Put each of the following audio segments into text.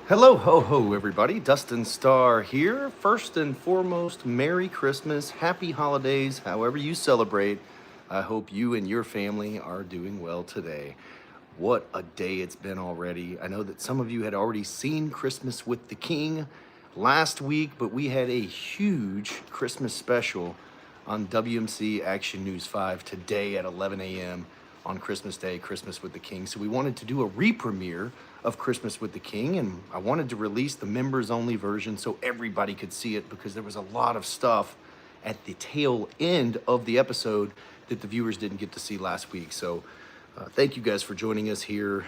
Hello, ho, ho, everybody. Dustin Starr here. First and foremost, Merry Christmas, Happy Holidays, however you celebrate. I hope you and your family are doing well today. What a day it's been already. I know that some of you had already seen Christmas with the King last week, but we had a huge Christmas special on WMC Action News 5 today at 11 a.m. on Christmas Day, Christmas with the King. So we wanted to do a re-premiere of Christmas with the King, and I wanted to release the members only version so everybody could see it because there was a lot of stuff at the tail end of the episode that the viewers didn't get to see last week. So thank you guys for joining us here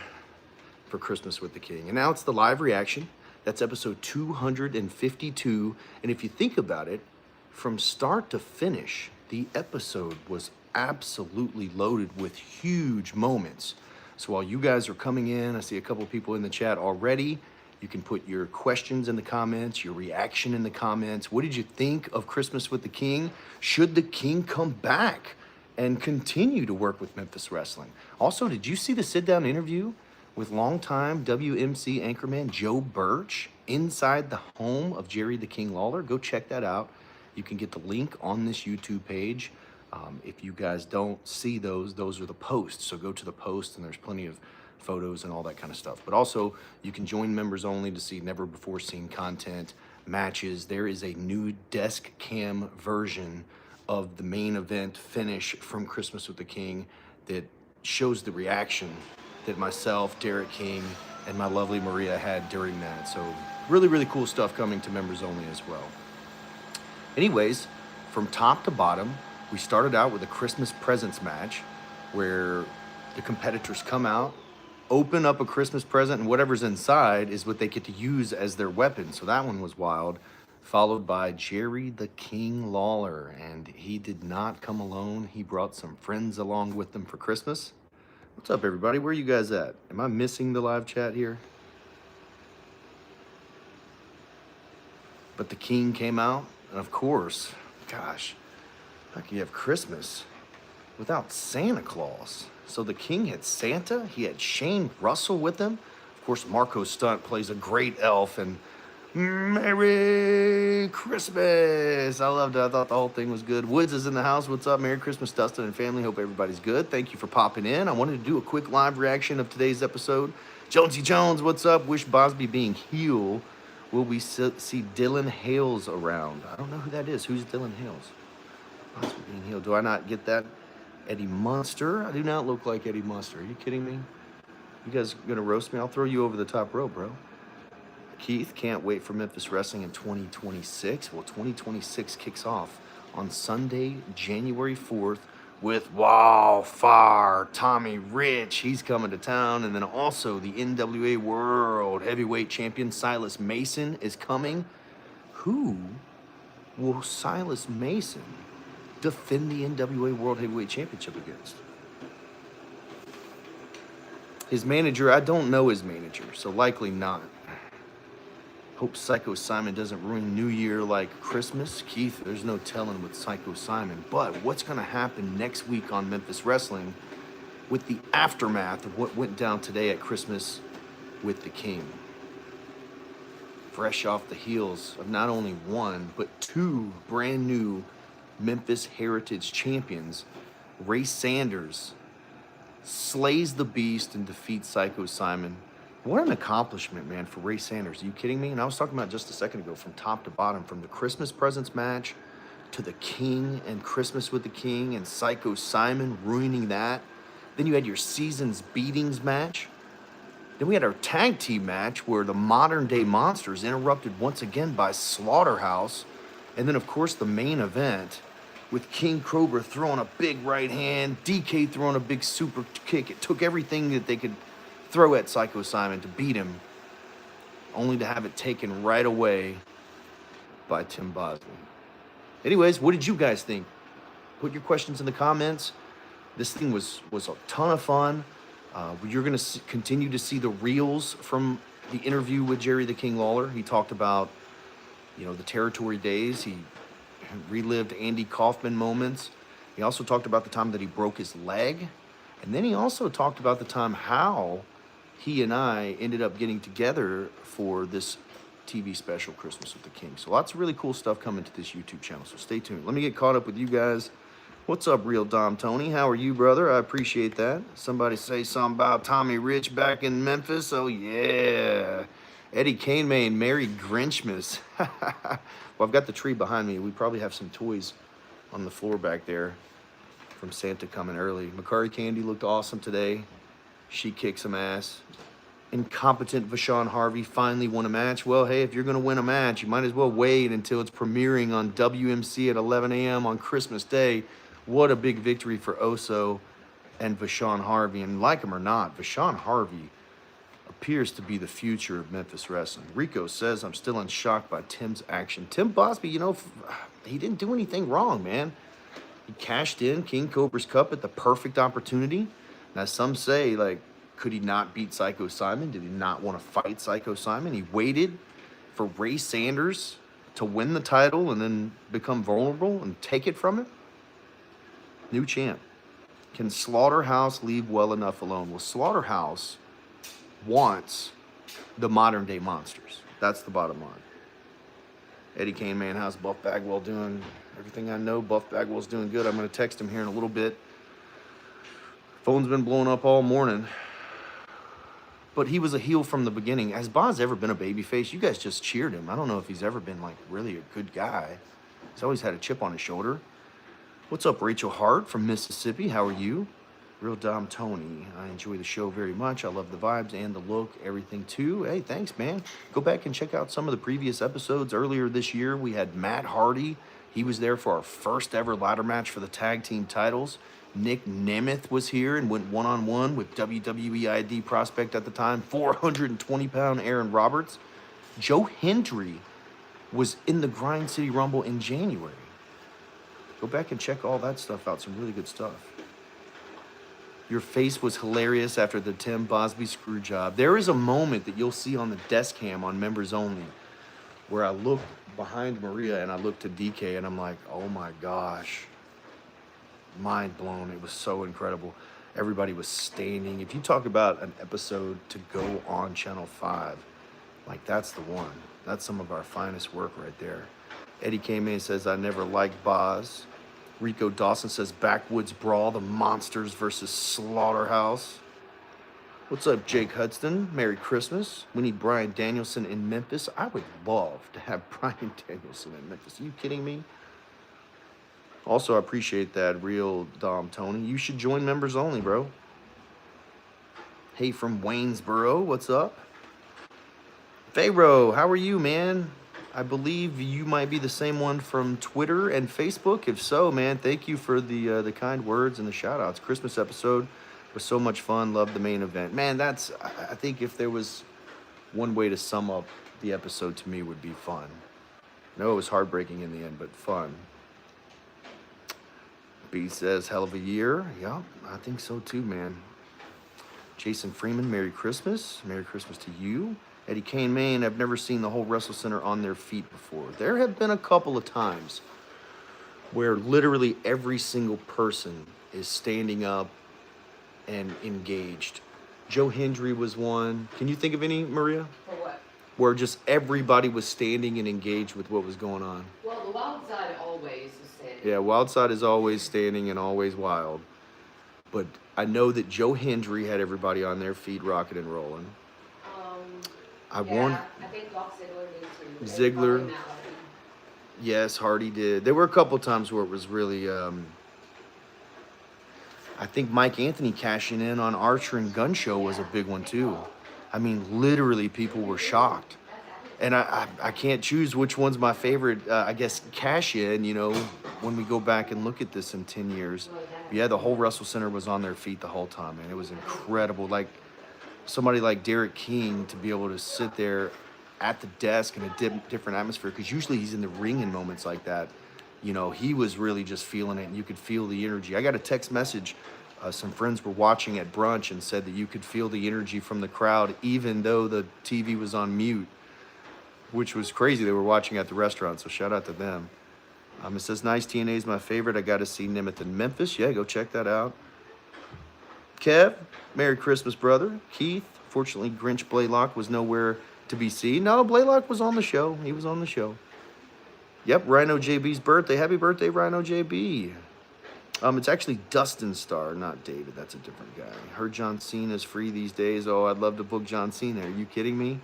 for Christmas with the King. And now it's the live reaction. That's episode 252. And if you think about it, from start to finish, the episode was absolutely loaded with huge moments. So while you guys are coming in, I see a couple of people in the chat already. You can put your questions in the comments, your reaction in the comments. What did you think of Christmas with the King? Should the King come back and continue to work with Memphis Wrestling? Also, did you see the sit-down interview with longtime WMC anchorman Joe Birch inside the home of Jerry the King Lawler? Go check that out. You can get the link on this YouTube page. If you guys don't see those are the posts. So go to the post and there's plenty of photos and all that kind of stuff. But also you can join members only to see never before seen content, matches. There is a new desk cam version of the main event finish from Christmas with the King that shows the reaction that myself, Derek King, and my lovely Maria had during that. So really, really cool stuff coming to members only as well. Anyways, from top to bottom, we started out with a Christmas presents match where the competitors come out, open up a Christmas present, and whatever's inside is what they get to use as their weapon. So that one was wild. Followed by Jerry the King Lawler, and he did not come alone. He brought some friends along with him for Christmas. What's up, everybody? Where are you guys at? Am I missing the live chat here? But the King came out, and of course, gosh, how can you have Christmas without Santa Claus? So the King had Santa, he had Shane Russell with him. Of course, Marco Stunt plays a great elf, and Merry Christmas. I loved it. I thought the whole thing was good. Woods is in the house. What's up? Merry Christmas, Dustin and family. Hope everybody's good. Thank you for popping in. I wanted to do a quick live reaction of today's episode. Jonesy Jones, what's up? Wish Bosby being heel. Will we see Dylan Hales around? I don't know who that is. Who's Dylan Hales? Bosby being heel. Do I not get that? Eddie Munster? I do not look like Eddie Munster. Are you kidding me? You guys gonna roast me? I'll throw you over the top rope, bro. Keith, can't wait for Memphis Wrestling in 2026. Well, 2026 kicks off on Sunday, January 4th with Wildfire Tommy Rich. He's coming to town. And then also the NWA World Heavyweight Champion Silas Mason is coming. Who will Silas Mason defend the NWA World Heavyweight Championship against? His manager, I don't know his manager, so likely not. Hope Psycho Simon doesn't ruin New Year like Christmas. Keith, there's no telling with Psycho Simon. But what's going to happen next week on Memphis Wrestling with the aftermath of what went down today at Christmas with the King? Fresh off the heels of not only one, but two brand new Memphis Heritage champions, Ray Sanders slays the Beast and defeats Psycho Simon. What an accomplishment, man, for Ray Sanders. Are you kidding me? And I was talking about just a second ago, from top to bottom, from the Christmas presents match to the King and Christmas with the King and Psycho Simon ruining that. Then you had your season's beatings match. Then we had our tag team match where the modern day monsters interrupted once again by Slaughterhouse. And then, of course, the main event with King Cobra throwing a big right hand, DK throwing a big super kick. It took everything that they could throw at Psycho Simon to beat him, only to have it taken right away by Tim Bosley. Anyways, what did you guys think? Put your questions in the comments. This thing was a ton of fun. You're going to continue to see the reels from the interview with Jerry the King Lawler. He talked about, the territory days. He relived Andy Kaufman moments. He also talked about the time that he broke his leg. And then he also talked about the time how he and I ended up getting together for this TV special, Christmas with the King. So lots of really cool stuff coming to this YouTube channel. So stay tuned. Let me get caught up with you guys. What's up, Real Dom Tony? How are you, brother? I appreciate that. Somebody say something about Tommy Rich back in Memphis. Oh, yeah. Eddie Kanemane, Merry Grinchmas. Well, I've got the tree behind me. We probably have some toys on the floor back there from Santa coming early. Makari Candy looked awesome today. She kicked some ass. Incompetent Vashon Harvey finally won a match. Well, hey, if you're going to win a match, you might as well wait until it's premiering on WMC at 11 a.m. on Christmas Day. What a big victory for Oso and Vashon Harvey. And like him or not, Vashon Harvey appears to be the future of Memphis wrestling. Rico says, I'm still in shock by Tim's action. Tim Bosby, you know, he didn't do anything wrong, man. He cashed in King Cobra's Cup at the perfect opportunity. Now, some say, like, could he not beat Psycho Simon? Did he not want to fight Psycho Simon? He waited for Ray Sanders to win the title and then become vulnerable and take it from him? New champ. Can Slaughterhouse leave well enough alone? Well, Slaughterhouse wants the modern day monsters. That's the bottom line. Eddie Kanemane, how's Buff Bagwell doing? Everything I know, Buff Bagwell's doing good. I'm going to text him here in a little bit. Phone's been blowing up all morning. But he was a heel from the beginning. Has Boz ever been a babyface? You guys just cheered him. I don't know if he's ever been, like, really a good guy. He's always had a chip on his shoulder. What's up, Rachel Hart from Mississippi? How are you? Real Dom Tony. I enjoy the show very much. I love the vibes and the look, everything too. Hey, thanks, man. Go back and check out some of the previous episodes. Earlier this year, we had Matt Hardy. He was there for our first ever ladder match for the tag team titles. Nick Nemeth was here and went one-on-one with WWE ID prospect at the time, 420-pound Aaron Roberts. Joe Hendry was in the Grind City Rumble in January. Go back and check all that stuff out. Some really good stuff. Your face was hilarious after the Tim Bosby screw job. There is a moment that you'll see on the desk cam on Members Only where I look behind Maria and I look to DK and I'm like, oh my gosh. Mind blown. It was so incredible. Everybody was standing. If you talk about an episode to go on Channel 5, like that's the one. That's some of our finest work right there. Eddie Kanemane says, I never liked Boz. Rico Dawson says, Backwoods Brawl, the Monsters versus Slaughterhouse. What's up, Jake Hudson? Merry Christmas. We need Brian Danielson in Memphis. I would love to have Brian Danielson in Memphis. Are you kidding me? Also, I appreciate that, Real Dom Tony. You should join Members Only, bro. Hey, from Waynesboro, what's up? Pharaoh, how are you, man? I believe you might be the same one from Twitter and Facebook. If so, man, thank you for the kind words and the shout-outs. Christmas episode was so much fun. Loved the main event. Man, I think if there was one way to sum up the episode to me would be fun. I know it was heartbreaking in the end, but fun. B says, hell of a year. Yeah, I think so too, man. Jason Freeman, Merry Christmas. Merry Christmas to you. Eddie Kanemane, I've never seen the whole WrestleCenter on their feet before. There have been a couple of times where literally every single person is standing up and engaged. Joe Hendry was one. Can you think of any, Maria? For what? Where just everybody was standing and engaged with what was going on. Well, the wild side always is standing. Yeah, wild side is always standing and always wild. But I know that Joe Hendry had everybody on their feet rocking and rolling. I think Dolph Ziggler did too. Ziggler. Yes, Hardy did. There were a couple times where it was really, I think Mike Anthony cashing in on Archer and Gun Show was a big one too. I mean, literally people were shocked. And I can't choose which one's my favorite. I guess cash in, you know, when we go back and look at this in 10 years. Yeah, the whole WrestleCenter was on their feet the whole time, man. It was incredible. Like, somebody like Derek King to be able to sit there at the desk in a different atmosphere, because usually he's in the ring in moments like that. You know, he was really just feeling it, and you could feel the energy. I got a text message. Some friends were watching at brunch and said that you could feel the energy from the crowd, even though the TV was on mute, which was crazy. They were watching at the restaurant, so shout out to them. It says, nice, TNA is my favorite. I got to see Nemeth in Memphis. Yeah, go check that out. Kev, Merry Christmas, brother. Keith, fortunately, Grinch Blaylock was nowhere to be seen. No, Blaylock was on the show. He was on the show. Yep, Rhino JB's birthday. Happy birthday, Rhino JB. It's actually Dustin Starr, not David. That's a different guy. Heard John Cena's free these days. Oh, I'd love to book John Cena. Are you kidding me?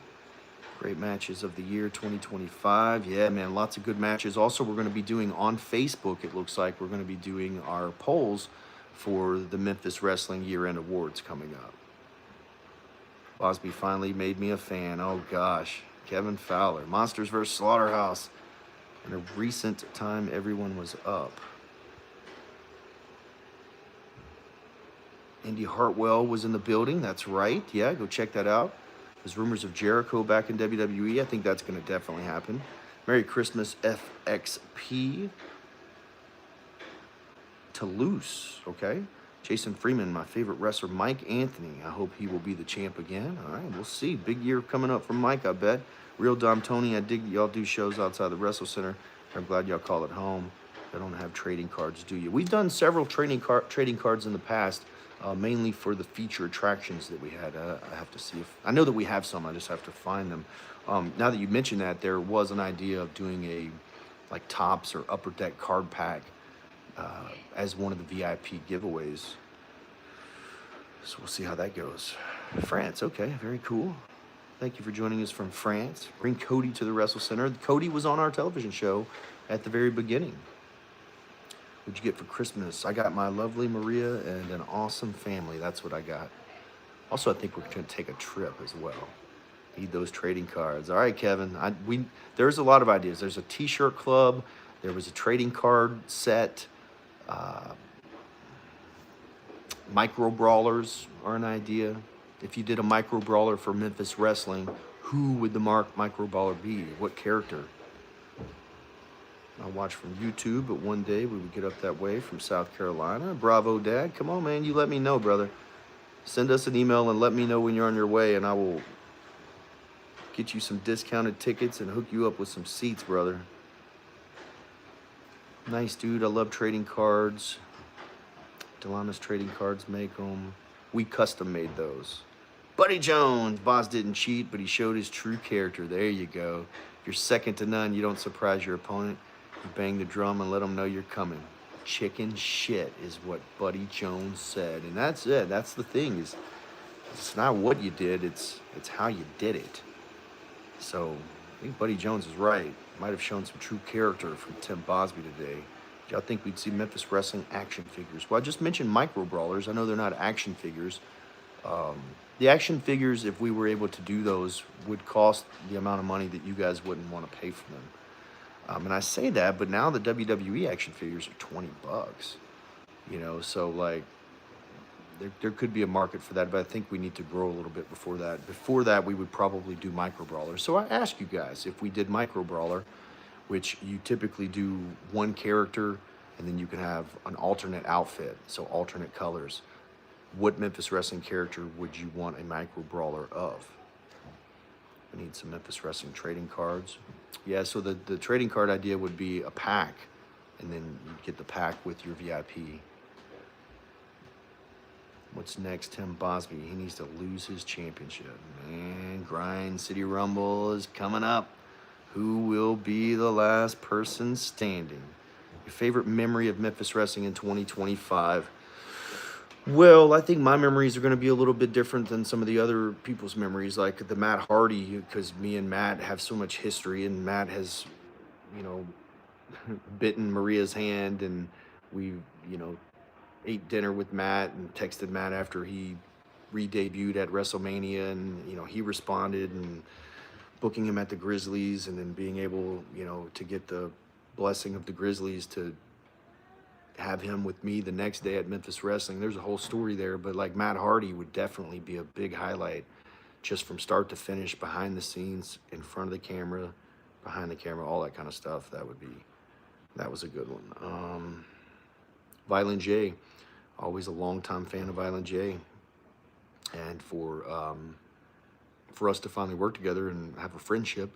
Great matches of the year 2025. Yeah, man, lots of good matches. Also, we're going to be doing on Facebook, it looks like, we're going to be doing our polls for the Memphis Wrestling Year-End Awards coming up. Bosby finally made me a fan. Oh, gosh. Kevin Fowler. Monsters vs. Slaughterhouse. In a recent time, everyone was up. Indy Hartwell was in the building. That's right. Yeah, go check that out. There's rumors of Jericho back in WWE. I think that's going to definitely happen. Merry Christmas, FXP. Toulouse, okay. Jason Freeman, my favorite wrestler, Mike Anthony. I hope he will be the champ again. All right, we'll see. Big year coming up from Mike, I bet. Real Dom Tony, I dig y'all do shows outside the WrestleCenter. I'm glad y'all call it home. I don't have trading cards, do you? We've done several trading cards in the past, mainly for the feature attractions that we had. I have to see if I know that we have some. I just have to find them. Now that you mention that, there was an idea of doing a like tops or upper deck card pack as one of the VIP giveaways. So we'll see how that goes. France, okay, very cool. Thank you for joining us from France. Bring Cody to the WrestleCenter. Cody was on our television show at the very beginning. What'd you get for Christmas? I got my lovely Maria and an awesome family. That's what I got. Also, I think we're going to take a trip as well. Need those trading cards. All right, Kevin. There's a lot of ideas. There's a T-shirt club. There was a trading card set. Micro brawlers are an idea. If you did a micro brawler for Memphis Wrestling, who would the micro brawler be? What character? I watch from YouTube, but one day we would get up that way from South Carolina. Bravo, Dad. Come on, man. You let me know, brother. Send us an email and let me know when you're on your way, and I will get you some discounted tickets and hook you up with some seats, brother. Nice, dude. I love trading cards. Delana's trading cards make them. We custom made those. Buddy Jones. Boss didn't cheat, but he showed his true character. There you go. If you're second to none, you don't surprise your opponent. You bang the drum and let them know you're coming. Chicken shit is what Buddy Jones said. And that's it. That's the thing. It's not what you did. It's how you did it. So I think Buddy Jones is right. Might have shown some true character from Tim Bosby today. Y'all think we'd see Memphis Wrestling action figures? Well, I just mentioned micro brawlers. I know they're not action figures. The action figures, if we were able to do those, would cost the amount of money that you guys wouldn't want to pay for them. And I say that, but now the WWE action figures are $20. You know, so like there could be a market for that, but I think we need to grow a little bit before that. Before that, we would probably do micro brawlers. So I ask you guys, if we did micro brawler, which you typically do one character, and then you can have an alternate outfit, so alternate colors. What Memphis Wrestling character would you want a micro brawler of? We need some Memphis Wrestling trading cards. Yeah, so the trading card idea would be a pack, and then you get the pack with your VIP. What's next? Tim Bosby. He needs to lose his championship. Man, Grind City Rumble is coming up. Who will be the last person standing? Your favorite memory of Memphis Wrestling in 2025? Well, I think my memories are going to be a little bit different than some of the other people's memories, like the Matt Hardy, because me and Matt have so much history, and Matt has, you know, bitten Maria's hand, and we, you know, ate dinner with Matt and texted Matt after he re-debuted at WrestleMania, and, you know, he responded, and booking him at the Grizzlies, and then being able, you know, to get the blessing of the Grizzlies to have him with me the next day at Memphis Wrestling. There's a whole story there, but like Matt Hardy would definitely be a big highlight, just from start to finish, behind the scenes, in front of the camera, behind the camera, all that kind of stuff. That was a good one. Violent J, always a longtime fan of Violent J, and for us to finally work together and have a friendship,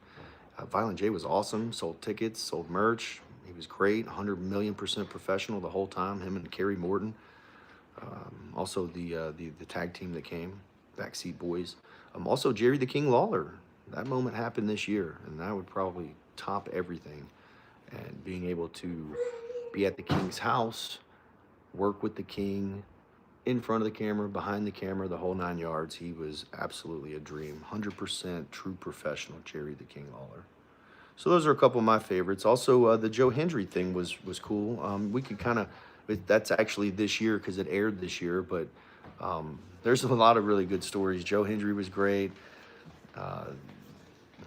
Violent J was awesome. Sold tickets, sold merch. He was great, 100 million% professional the whole time, him and Kerry Morton. Also the tag team that came, Backseat Boys. Also Jerry the King Lawler. That moment happened this year, and that would probably top everything. And being able to be at the King's house, work with the King, in front of the camera, behind the camera, the whole 9 yards. He was absolutely a dream. 100% true professional, Jerry the King Lawler. So those are a couple of my favorites. Also, the Joe Hendry thing was cool. We could kind of, that's actually this year because it aired this year, but there's a lot of really good stories. Joe Hendry was great.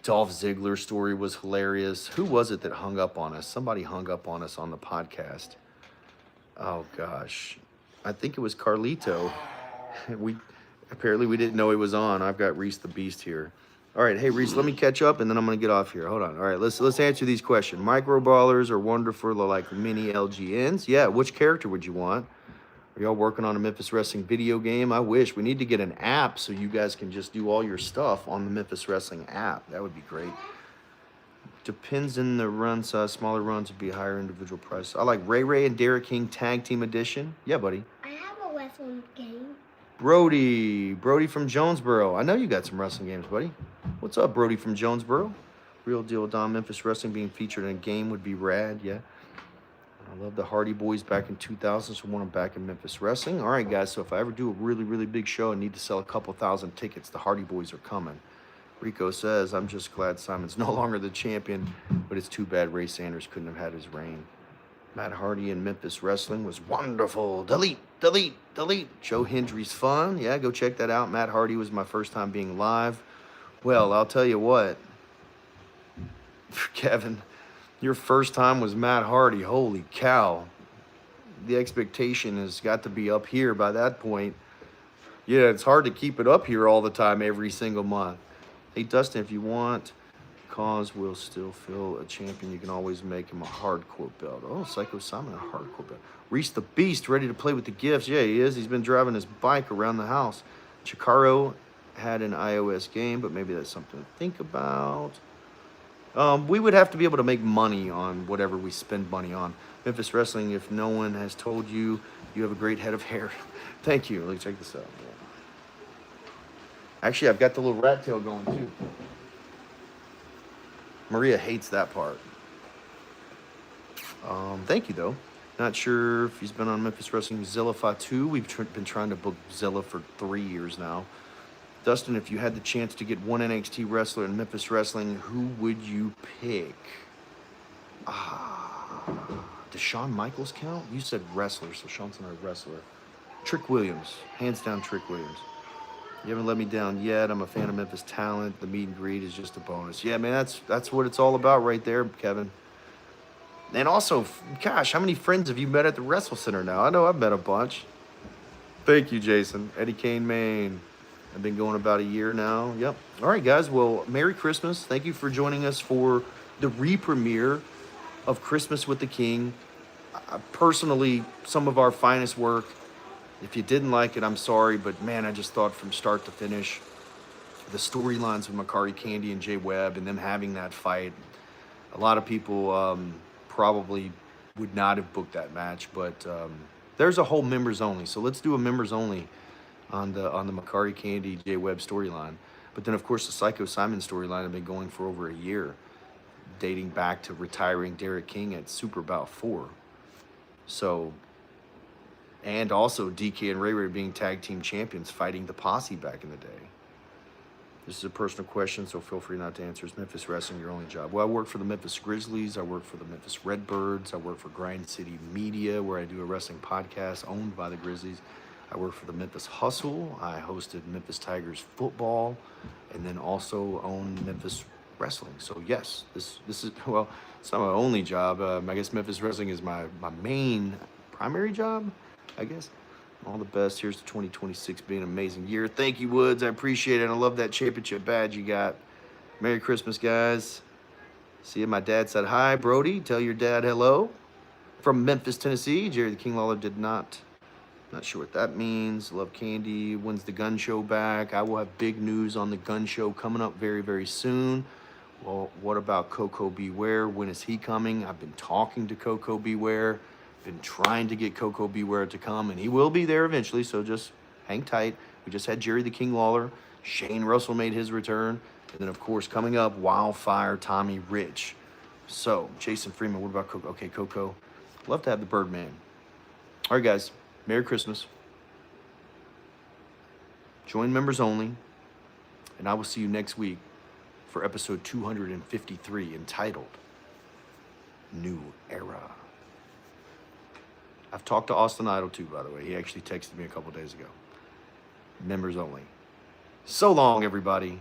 Dolph Ziggler's story was hilarious. Who was it that hung up on us? Somebody hung up on us on the podcast. Oh gosh, I think it was Carlito. We apparently we didn't know he was on. I've got Reese the Beast here. All right, hey Reese, let me catch up and then I'm gonna get off here. Hold on. All right, let's answer these questions. Micro ballers are wonderful, they're like mini LGNs. Yeah, which character would you want? Are y'all working on a Memphis Wrestling video game? I wish. We need to get an app so you guys can just do all your stuff on the Memphis Wrestling app. That would be great. Depends in the run size. Smaller runs would be higher individual price. I like Ray Ray and Derek King Tag Team Edition. Yeah, buddy. I have a wrestling game. Brody from Jonesboro. I know you got some wrestling games, buddy. What's up, Brody from Jonesboro? Real deal Don Memphis Wrestling being featured in a game would be rad, yeah. I love the Hardy Boys back in 2000, so I want them back in Memphis Wrestling. All right, guys, so if I ever do a really, really big show and need to sell a couple thousand tickets, the Hardy Boys are coming. Rico says, I'm just glad Simon's no longer the champion, but it's too bad Ray Sanders couldn't have had his reign. Matt Hardy in Memphis Wrestling was wonderful. Delete, delete, delete. Joe Hendry's fun. Yeah, go check that out. Matt Hardy was my first time being live. Well, I'll tell you what, Kevin, your first time was Matt Hardy. Holy cow. The expectation has got to be up here by that point. Yeah, it's hard to keep it up here all the time every single month. Hey, Dustin, if you want, cause will still feel a champion. You can always make him a hardcore belt. Oh, Psycho Simon, a hardcore belt. Reese the Beast, ready to play with the gifts. Yeah, he is. He's been driving his bike around the house. Chikaro had an iOS game, but maybe that's something to think about. We would have to be able to make money on whatever we spend money on. Memphis Wrestling, if no one has told you, you have a great head of hair. Thank you. Let me check this out. Actually, I've got the little rat tail going too. Maria hates that part. Thank you, though. Not sure if he's been on Memphis Wrestling Zilla Fatu. We've been trying to book Zilla for 3 years now. Dustin, if you had the chance to get one NXT wrestler in Memphis Wrestling, who would you pick? Does Shawn Michaels count? You said wrestler, so Shawn's not a wrestler. Trick Williams. Hands down, Trick Williams. You haven't let me down yet. I'm a fan of Memphis talent. The meet and greet is just a bonus. Yeah, man, that's what it's all about right there, Kevin. And also, gosh, how many friends have you met at the WrestleCenter now? I know I've met a bunch. Thank you, Jason. Eddie Kane, Maine. I've been going about a year now. Yep. All right, guys. Well, Merry Christmas. Thank you for joining us for the re-premiere of Christmas with the King. Personally, some of our finest work. If you didn't like it, I'm sorry, but man, I just thought from start to finish, the storylines with Makari Candy and Jay Webb and them having that fight, a lot of people probably would not have booked that match, but there's a whole members only. So let's do a members only on the Makari Candy Jay Webb storyline. But then of course the Psycho Simon storyline had been going for over a year, dating back to retiring Derek King at Super Bout 4. So, and also DK and Ray Ray being tag team champions, fighting the Posse back in the day. This is a personal question, so feel free not to answer. Is Memphis Wrestling your only job? Well, I work for the Memphis Grizzlies. I work for the Memphis Redbirds. I work for Grind City Media, where I do a wrestling podcast owned by the Grizzlies. I work for the Memphis Hustle. I hosted Memphis Tigers football, and then also own Memphis Wrestling. So yes, this is, well, it's not my only job. I guess Memphis Wrestling is my main primary job, I guess. All the best. Here's to 2026 being an amazing year. Thank you, Woods. I appreciate it. I love that championship badge you got. Merry Christmas, guys. See you. My dad said hi. Brody, tell your dad hello. From Memphis, Tennessee. Jerry the King Lawler did not. Not sure what that means. Love Candy. When's the gun show back? I will have big news on the gun show coming up very, very soon. Well, what about Coco Beware? When is he coming? I've been talking to Coco Beware. Been trying to get Coco Beware to come, and he will be there eventually, so just hang tight. We just had Jerry the King Lawler. Shane Russell made his return. And then, of course, coming up, Wildfire Tommy Rich. So, Jason Freeman, what about Coco? Okay, Coco. Love to have the Birdman. All right, guys. Merry Christmas. Join members only. And I will see you next week for episode 253, entitled New Era. I've talked to Austin Idol too, by the way. He actually texted me a couple days ago. Members only. So long, everybody.